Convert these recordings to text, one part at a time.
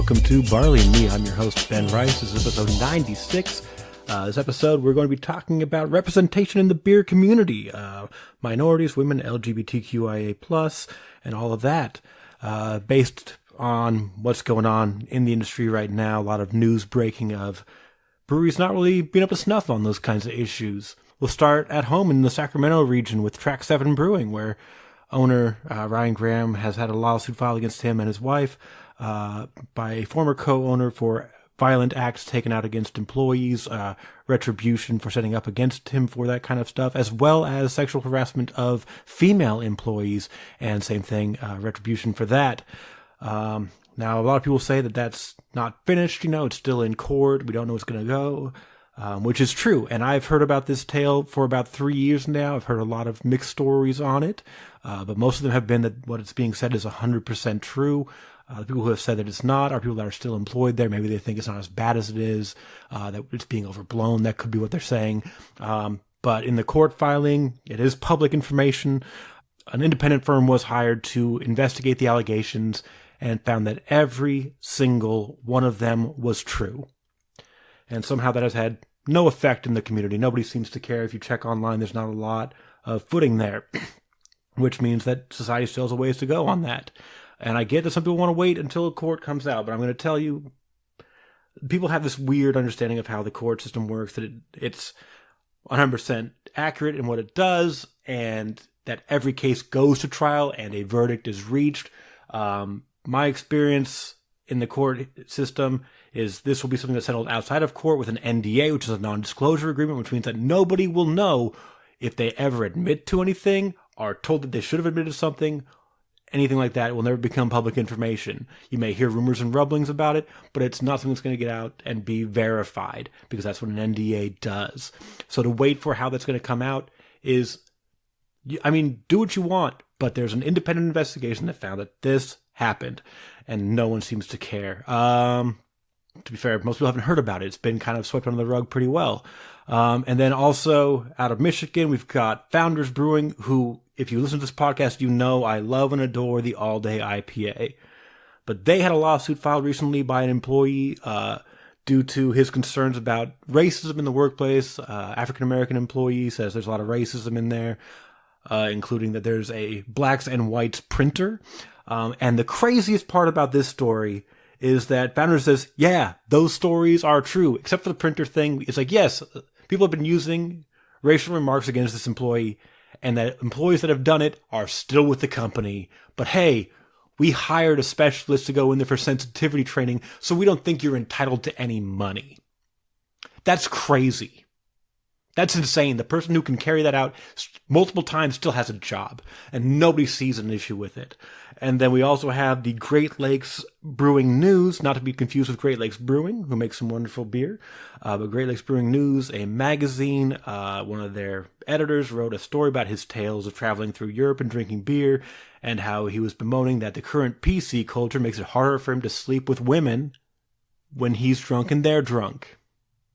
welcome to Barley and Me. I'm your host, Ben Rice. This is episode 96. This episode, we're going to be talking about representation in the beer community, minorities, women, LGBTQIA+, and all of that, based on what's going on in the industry right now. A lot of news breaking of breweries not really being up to snuff on those kinds of issues. We'll start at home in the Sacramento region with Track 7 Brewing, where owner Ryan Graham has had a lawsuit filed against him and his wife by a former co-owner for violent acts taken out against employees, retribution for setting up against him for that kind of stuff, as well as sexual harassment of female employees, and same thing, retribution for that. Now, a lot of people say that that's not finished, it's still in court, we don't know what's going to go, which is true, and I've heard about this tale for about 3 years now. I've heard a lot of mixed stories on it, but most of them have been that what it's being said is 100% true. The people who have said that it's not are people that are still employed there. Maybe they think it's not as bad as it is, that it's being overblown. That could be what they're saying. But in the court filing, it is public information. An independent firm was hired to investigate the allegations and found that every single one of them was true. And somehow that has had no effect in the community. Nobody seems to care. If you check online, there's not a lot of footing there, which means that society still has a ways to go on that. And I get that some people want to wait until a court comes out, but I'm going to tell you, people have this weird understanding of how the court system works, that it's 100% accurate in what it does, and that every case goes to trial and a verdict is reached. My experience in the court system is this will be something that's settled outside of court with an NDA, which is a non-disclosure agreement, which means that nobody will know if they ever admit to anything, are told that they should have admitted to something. Anything like that will never become public information. You may hear rumors and rumblings about it, but it's not something that's going to get out and be verified, because that's what an NDA does. So to wait for how that's going to come out is, do what you want, but there's an independent investigation that found that this happened, and no one seems to care. To be fair, most people haven't heard about it. It's been kind of swept under the rug pretty well. And then also out of Michigan, we've got Founders Brewing, who, if you listen to this podcast, you know I love and adore the All Day IPA. But they had a lawsuit filed recently by an employee due to his concerns about racism in the workplace. African-American employee says there's a lot of racism in there, including that there's a blacks and whites printer. And the craziest part about this story is that Founders says, yeah, those stories are true, except for the printer thing. It's like, yes, people have been using racial remarks against this employee, and that employees that have done it are still with the company. But hey, we hired a specialist to go in there for sensitivity training, so we don't think you're entitled to any money. That's crazy. That's insane. The person who can carry that out multiple times still has a job, and nobody sees an issue with it. And then we also have the Great Lakes Brewing News, not to be confused with Great Lakes Brewing, who makes some wonderful beer. But Great Lakes Brewing News, a magazine, one of their editors wrote a story about his tales of traveling through Europe and drinking beer, and how he was bemoaning that the current PC culture makes it harder for him to sleep with women when he's drunk and they're drunk.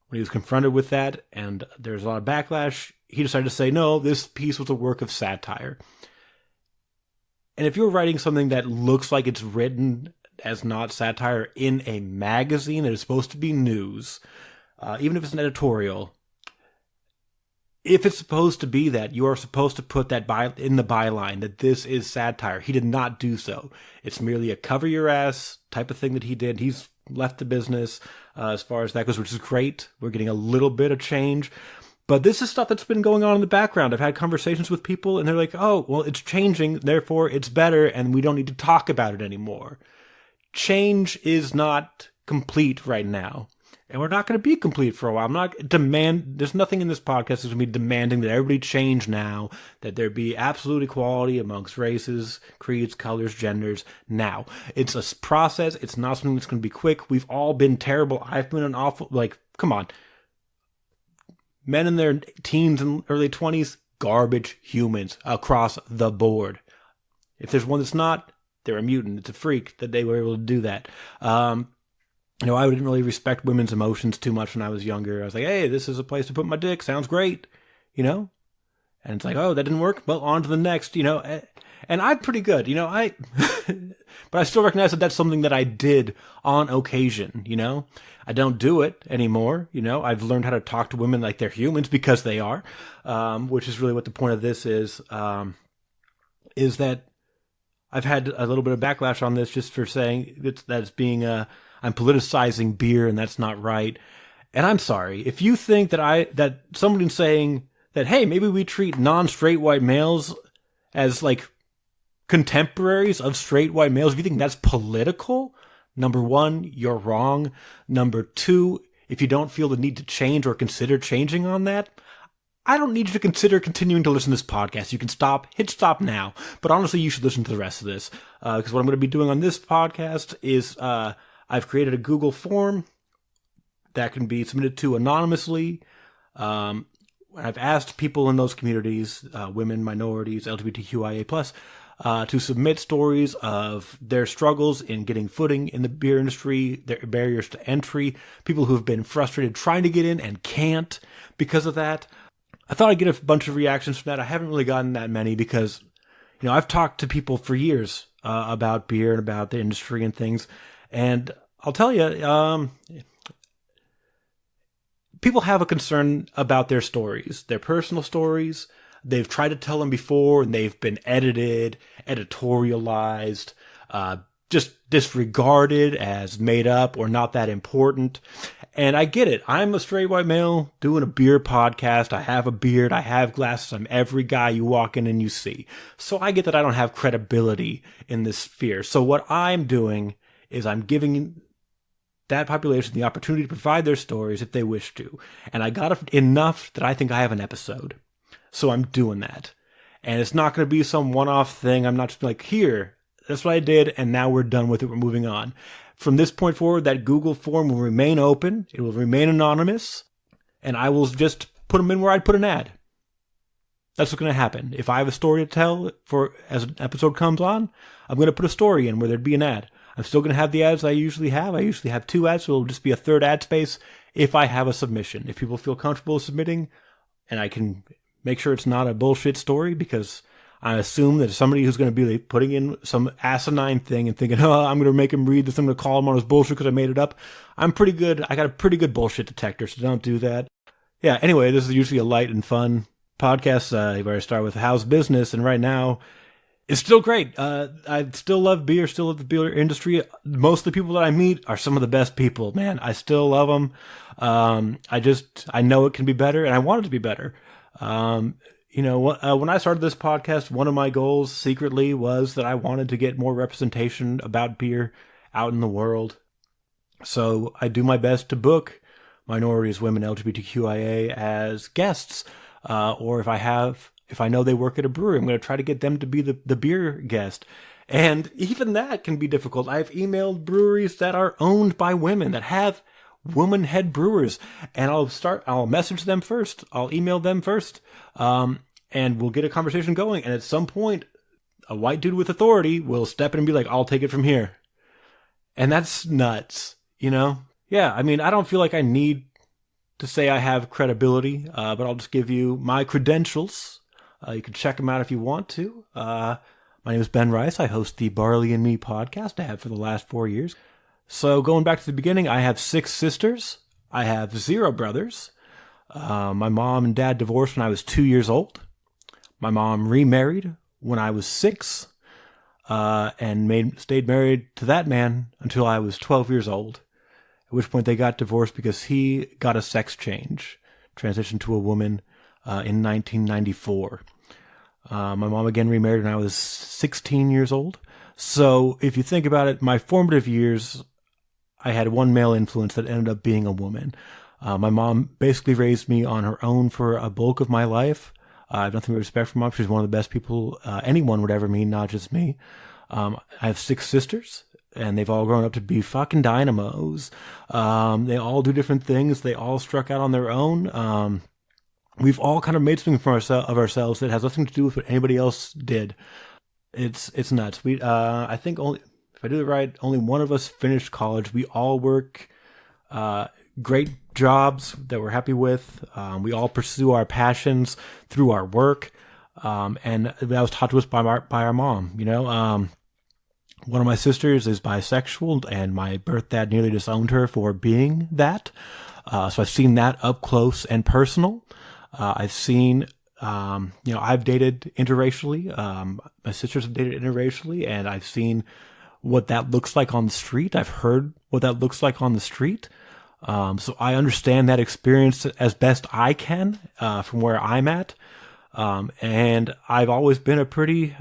When he was confronted with that, and there's a lot of backlash, he decided to say, no, this piece was a work of satire. And if you're writing something that looks like it's written as not satire in a magazine that is supposed to be news, even if it's an editorial, if it's supposed to be that, you are supposed to put that in the byline that this is satire. He did not do so. It's merely a cover your ass type of thing that he did. He's left the business as far as that goes, which is great. We're getting a little bit of change. But this is stuff that's been going on in the background. I've had conversations with people, and they're like, oh, well, it's changing, therefore it's better, and we don't need to talk about it anymore. Change is not complete right now. And we're not going to be complete for a while. There's nothing in this podcast that's going to be demanding that everybody change now, that there be absolute equality amongst races, creeds, colors, genders now. It's a process. It's not something that's going to be quick. We've all been terrible. I've been an awful, come on. Men in their teens and early 20s, garbage humans across the board. If there's one that's not, they're a mutant. It's a freak that they were able to do that. I didn't really respect women's emotions too much when I was younger. I was like, hey, this is a place to put my dick. Sounds great, And it's like, oh, that didn't work? Well, on to the next, And I'm pretty good, but I still recognize that that's something that I did on occasion, I don't do it anymore, I've learned how to talk to women like they're humans because they are, which is really what the point of this is that I've had a little bit of backlash on this just for saying that it's being, I'm politicizing beer and that's not right. And I'm sorry, if you think that somebody's saying that, hey, maybe we treat non-straight white males as like contemporaries of straight white males, if you think that's political, number one, you're wrong. Number two, if you don't feel the need to change or consider changing on that, I don't need you to consider continuing to listen to this podcast. You can hit stop now. But honestly, you should listen to the rest of this. Because what I'm going to be doing on this podcast is I've created a Google form that can be submitted to anonymously. I've asked people in those communities, women, minorities, LGBTQIA+, to submit stories of their struggles in getting footing in the beer industry, their barriers to entry, people who've been frustrated trying to get in and can't because of that. I thought I'd get a bunch of reactions from that. I haven't really gotten that many because, I've talked to people for years about beer and about the industry and things. And I'll tell you, people have a concern about their stories, their personal stories. They've tried to tell them before and they've been edited, editorialized, just disregarded as made up or not that important. And I get it. I'm a straight white male doing a beer podcast. I have a beard. I have glasses. I'm every guy you walk in and you see. So I get that I don't have credibility in this sphere. So what I'm doing is I'm giving that population the opportunity to provide their stories if they wish to. And I got enough that I think I have an episode. So I'm doing that. And it's not going to be some one-off thing. I'm not just like, here, that's what I did, and now we're done with it. We're moving on. From this point forward, that Google form will remain open. It will remain anonymous. And I will just put them in where I'd put an ad. That's what's going to happen. If I have a story to tell as an episode comes on, I'm going to put a story in where there'd be an ad. I'm still going to have the ads I usually have. I usually have 2 ads, so it'll just be a third ad space if I have a submission. If people feel comfortable submitting, and I can make sure it's not a bullshit story, because I assume that somebody who's going to be like putting in some asinine thing and thinking, I'm going to make him read this, I'm going to call him on his bullshit because I made it up. I'm pretty good. I got a pretty good bullshit detector, so don't do that. Yeah, anyway, this is usually a light and fun podcast where I start with how's business, and right now, it's still great. I still love beer, still love the beer industry. Most of the people that I meet are some of the best people, man. I still love them. I know it can be better, and I want it to be better. When I started this podcast, one of my goals secretly was that I wanted to get more representation about beer out in the world. So I do my best to book minorities, women, LGBTQIA as guests, or if I know they work at a brewery, I'm going to try to get them to be the beer guest. And even that can be difficult. I've emailed breweries that are owned by women, that have woman head brewers, and I'll message them first. I'll email them first. And we'll get a conversation going. And at some point, a white dude with authority will step in and be like, I'll take it from here. And that's nuts, Yeah, I mean, I don't feel like I need to say I have credibility, but I'll just give you my credentials. You can check them out if you want to. My name is Ben Rice. I host the Barley and Me podcast. I have for the last 4 years. So going back to the beginning, I have 6 sisters. I have 0 brothers. My mom and dad divorced when I was 2 years old. My mom remarried when I was 6, and stayed married to that man until I was 12 years old, at which point they got divorced because he got a sex change, transitioned to a woman in 1994. My mom again remarried when I was 16 years old. So if you think about it, my formative years, I had one male influence that ended up being a woman. My mom basically raised me on her own for a bulk of my life. I have nothing but respect for mom. She's one of the best people anyone would ever meet, not just me. I have 6 sisters, and they've all grown up to be fucking dynamos. They all do different things. They all struck out on their own. We've all kind of made something for ourselves that has nothing to do with what anybody else did. It's nuts. I think if I do it right, only one of us finished college. We all work great jobs that we're happy with. We all pursue our passions through our work. And that was taught to us by our mom, you know. One of my sisters is bisexual, and my birth dad nearly disowned her for being that. So I've seen that up close and personal. I've seen, I've dated interracially. My sisters have dated interracially, and I've seen what that looks like on the street. I've heard what that looks like on the street. So I understand that experience as best I can, from where I'm at. And I've always been a pretty,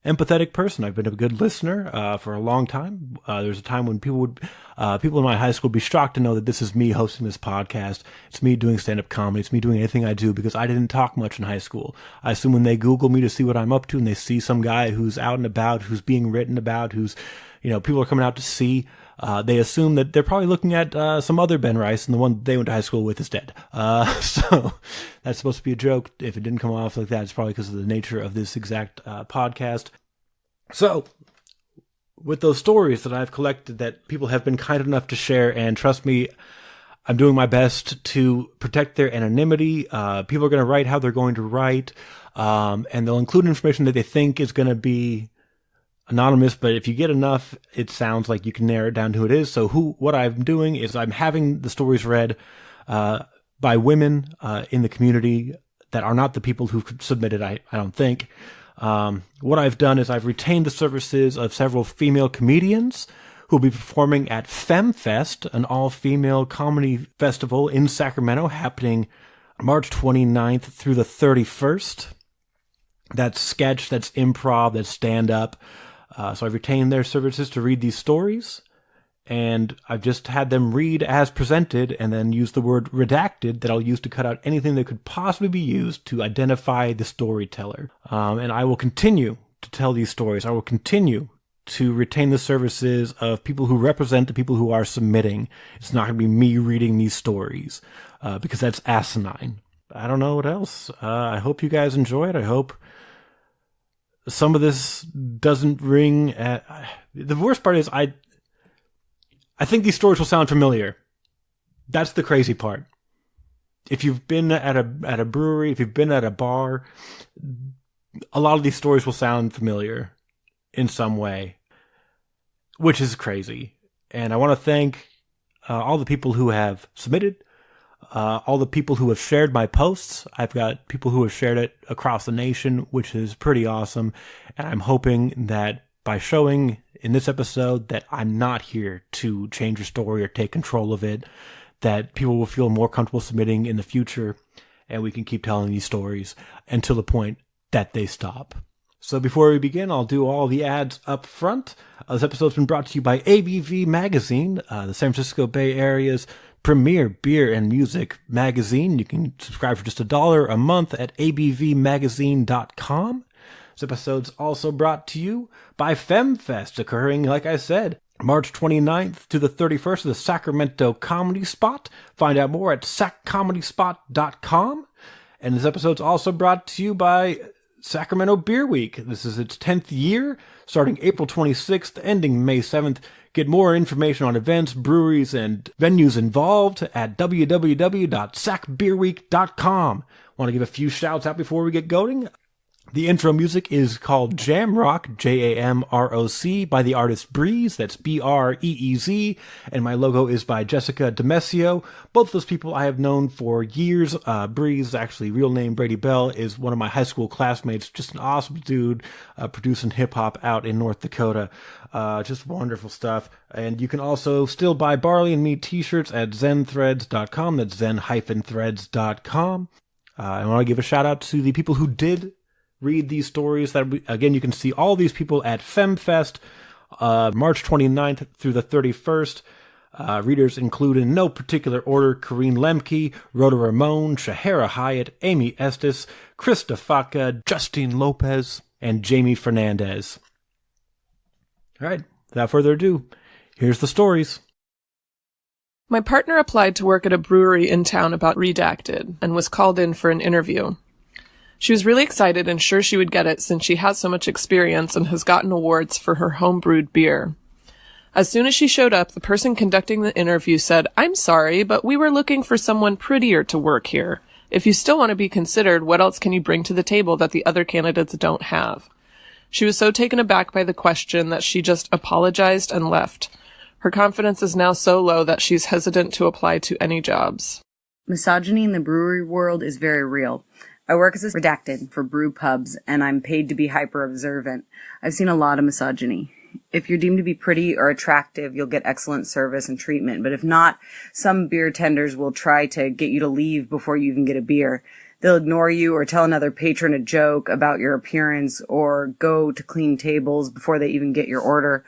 empathetic person. I've been a good listener, for a long time. There's a time when people in my high school would be shocked to know that this is me hosting this podcast. It's me doing stand-up comedy. It's me doing anything I do, because I didn't talk much in high school. I assume when they Google me to see what I'm up to, and they see some guy who's out and about, who's being written about, who's, people are coming out to see, they assume that they're probably looking at some other Ben Rice, and the one they went to high school with is dead. So that's supposed to be a joke. If it didn't come off like that, it's probably because of the nature of this exact podcast. So with those stories that I've collected that people have been kind enough to share, and trust me, I'm doing my best to protect their anonymity. People are going to write how they're going to write, and they'll include information that they think is going to be anonymous, but if you get enough, it sounds like you can narrow it down to who it is. So what I'm doing is I'm having the stories read by women in the community that are not the people who submitted, I don't think. What I've done is I've retained the services of several female comedians who will be performing at Femme Fest, an all-female comedy festival in Sacramento, happening March 29th through the 31st. That's sketch, that's improv, that's stand-up. So I've retained their services to read these stories, and I've just had them read as presented and then use the word redacted that I'll use to cut out anything that could possibly be used to identify the storyteller. And I will continue to tell these stories. I will continue to retain the services of people who represent the people who are submitting. It's not going to be me reading these stories, because that's asinine. I don't know what else. I hope you guys enjoy it. I hope some of this doesn't ring at... The worst part is I think these stories will sound familiar. That's the crazy part. If you've been at a brewery, if you've been at a bar, a lot of these stories will sound familiar in some way, which is crazy. And I want to thank all the people who have submitted, all the people who have shared my posts. I've got people who have shared it across the nation, which is pretty awesome. And I'm hoping that by showing in this episode that I'm not here to change your story or take control of it, that people will feel more comfortable submitting in the future, and we can keep telling these stories until the point that they stop. So before we begin, I'll do all the ads up front. This episode's been brought to you by ABV Magazine, the San Francisco Bay Area's premier beer and music magazine. You can subscribe for just $1 a month at abvmagazine.com. This episode's also brought to you by Femme Fest, occurring, like I said, March 29th to the 31st at the Sacramento Comedy Spot. Find out more at saccomedyspot.com. And this episode's also brought to you by Sacramento Beer Week. This is its 10th year, starting April 26th, ending May 7th. Get more information on events, breweries, and venues involved at www.sacbeerweek.com. Want to give a few shouts out before we get going? The intro music is called Jamrock, Jamroc, by the artist Breeze, that's Breez, and my logo is by Jessica Demesio. Both those people I have known for years. Breeze, actually, real name Brady Bell, is one of my high school classmates, just an awesome dude, producing hip-hop out in North Dakota. Just wonderful stuff. And you can also still buy Barley and Me t-shirts at zenthreads.com, that's zen-threads.com. I want to give a shout-out to the people who did read these stories. Again, you can see all these people at Femme Fest, March 29th through the 31st. Readers include in no particular order Corrine Lemke, Rhoda Ramon, Shahara Hyatt, Amy Estes, Krista Faca, Justine Lopez, and Jamie Fernandez. All right, without further ado, here's the stories. My partner applied to work at a brewery in town about Redacted and was called in for an interview. She was really excited and sure she would get it since she has so much experience and has gotten awards for her home-brewed beer. As soon as she showed up, the person conducting the interview said, "I'm sorry, but we were looking for someone prettier to work here," If you still want to be considered, what else can you bring to the table that the other candidates don't have? She was so taken aback by the question that she just apologized and left. Her confidence is now so low that she's hesitant to apply to any jobs. Misogyny in the brewery world is very real. I work as a redacted for brew pubs, and I'm paid to be hyper-observant. I've seen a lot of misogyny. If you're deemed to be pretty or attractive, you'll get excellent service and treatment. But if not, some beer tenders will try to get you to leave before you even get a beer. They'll ignore you or tell another patron a joke about your appearance or go to clean tables before they even get your order.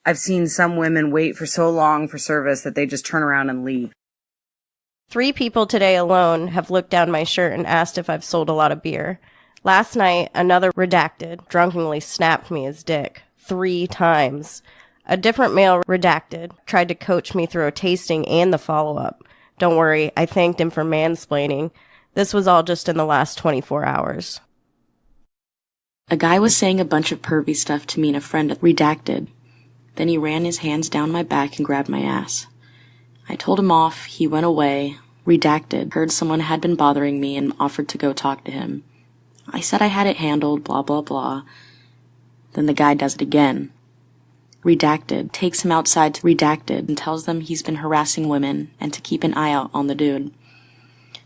I've seen some women wait for so long for service that they just turn around and leave. 3 people today alone have looked down my shirt and asked if I've sold a lot of beer. Last night, another redacted drunkenly snapped me his dick 3 times. A different male redacted tried to coach me through a tasting and the follow-up. Don't worry, I thanked him for mansplaining. This was all just in the last 24 hours. A guy was saying a bunch of pervy stuff to me and a friend at Redacted. Then he ran his hands down my back and grabbed my ass. I told him off, he went away. Redacted heard someone had been bothering me and offered to go talk to him. I said I had it handled, blah blah blah. Then the guy does it again. Redacted takes him outside to Redacted and tells them he's been harassing women and to keep an eye out on the dude.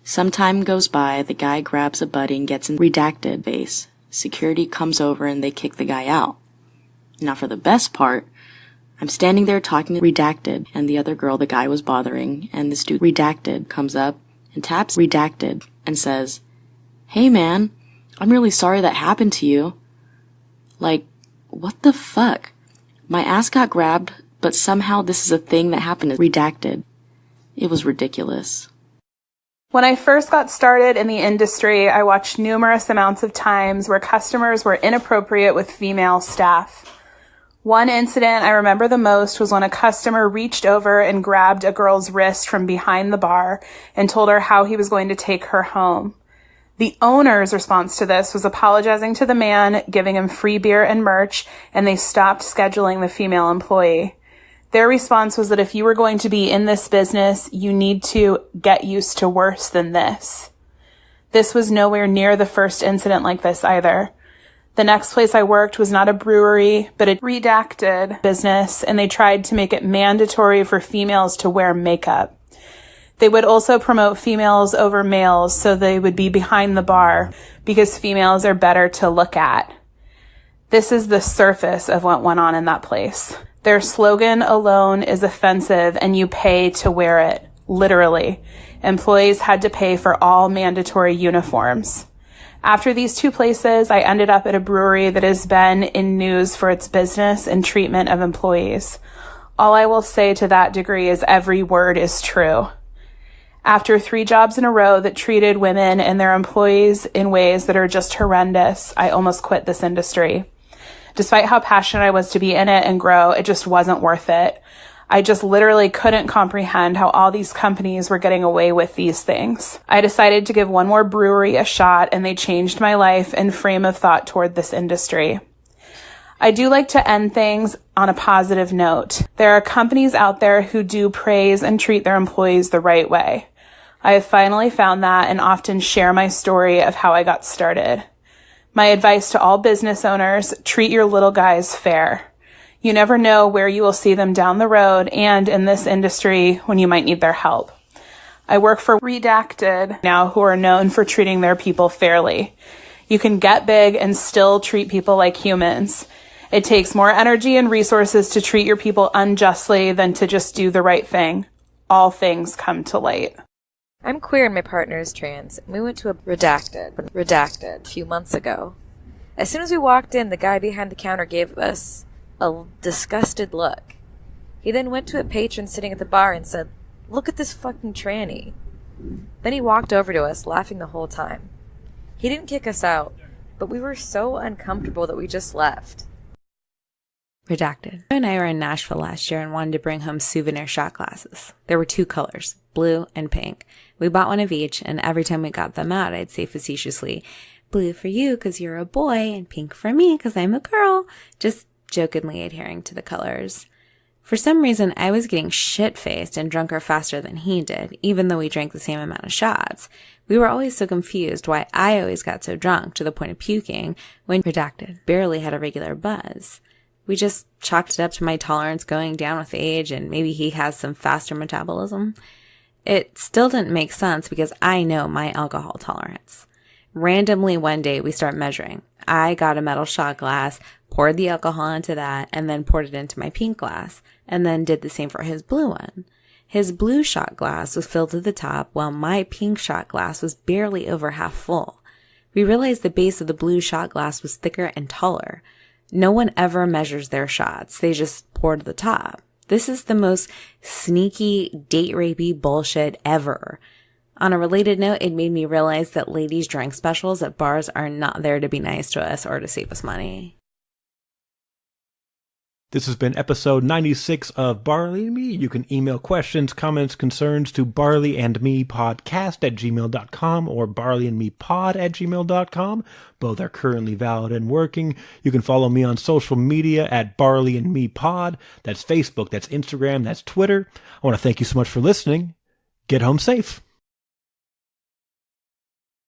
Some time goes by, the guy grabs a buddy and gets in Redacted face. Security comes over and they kick the guy out. Now for the best part, I'm standing there talking to Redacted and the other girl the guy was bothering, and this dude Redacted comes up and taps Redacted and says, "Hey man, I'm really sorry that happened to you." Like, what the fuck? My ass got grabbed, but somehow this is a thing that happened to Redacted. It was ridiculous. When I first got started in the industry, I watched numerous amounts of times where customers were inappropriate with female staff. One incident I remember the most was when a customer reached over and grabbed a girl's wrist from behind the bar and told her how he was going to take her home. The owner's response to this was apologizing to the man, giving him free beer and merch, and they stopped scheduling the female employee. Their response was that if you were going to be in this business, you need to get used to worse than this. This was nowhere near the first incident like this either. The next place I worked was not a brewery, but a redacted business, and they tried to make it mandatory for females to wear makeup. They would also promote females over males, so they would be behind the bar because females are better to look at. This is the surface of what went on in that place. Their slogan alone is offensive, and you pay to wear it. Literally. Employees had to pay for all mandatory uniforms. After these 2 places, I ended up at a brewery that has been in news for its business and treatment of employees. All I will say to that degree is every word is true. After 3 jobs in a row that treated women and their employees in ways that are just horrendous, I almost quit this industry. Despite how passionate I was to be in it and grow, it just wasn't worth it. I just literally couldn't comprehend how all these companies were getting away with these things. I decided to give one more brewery a shot, and they changed my life and frame of thought toward this industry. I do like to end things on a positive note. There are companies out there who do praise and treat their employees the right way. I have finally found that and often share my story of how I got started. My advice to all business owners, treat your little guys fair. You never know where you will see them down the road and in this industry when you might need their help. I work for Redacted now, who are known for treating their people fairly. You can get big and still treat people like humans. It takes more energy and resources to treat your people unjustly than to just do the right thing. All things come to light. I'm queer and my partner is trans. We went to a redacted a few months ago. As soon as we walked in, the guy behind the counter gave us a disgusted look. He then went to a patron sitting at the bar and said, "Look at this fucking tranny." Then he walked over to us, laughing the whole time. He didn't kick us out, but we were so uncomfortable that we just left. Redacted. And I were in Nashville last year and wanted to bring home souvenir shot glasses. There were 2 colors, blue and pink. We bought one of each, and every time we got them out, I'd say facetiously, "Blue for you because you're a boy, and pink for me because I'm a girl," just jokingly adhering to the colors. For some reason, I was getting shit-faced and drunker faster than he did, even though we drank the same amount of shots. We were always so confused why I always got so drunk to the point of puking when redacted barely had a regular buzz. We just chalked it up to my tolerance going down with age, and maybe he has some faster metabolism. It still didn't make sense because I know my alcohol tolerance. Randomly one day we start measuring. I got a metal shot glass, poured the alcohol into that, and then poured it into my pink glass, and then did the same for his blue one. His blue shot glass was filled to the top, while my pink shot glass was barely over half full. We realized the base of the blue shot glass was thicker and taller. No one ever measures their shots. They just pour to the top. This is the most sneaky, date rapey bullshit ever. On a related note, it made me realize that ladies' drink specials at bars are not there to be nice to us or to save us money. This has been episode 96 of Barley and Me. You can email questions, comments, concerns to barleyandmepodcast@gmail.com or barleyandmepod@gmail.com. Both are currently valid and working. You can follow me on social media at barleyandmepod. That's Facebook, that's Instagram, that's Twitter. I want to thank you so much for listening. Get home safe.